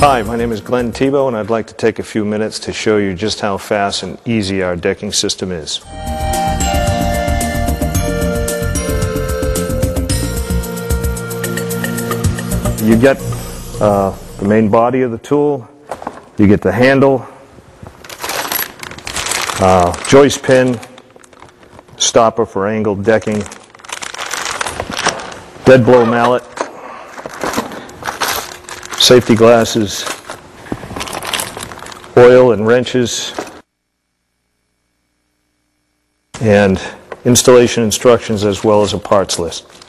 Hi, my name is Glenn Tebo, and I'd like to take a few minutes to show you just how fast and easy our decking system is. You get the main body of the tool, you get the handle, joist pin, stopper for angled decking, dead blow mallet, safety glasses, oil and wrenches, and installation instructions as well as a parts list.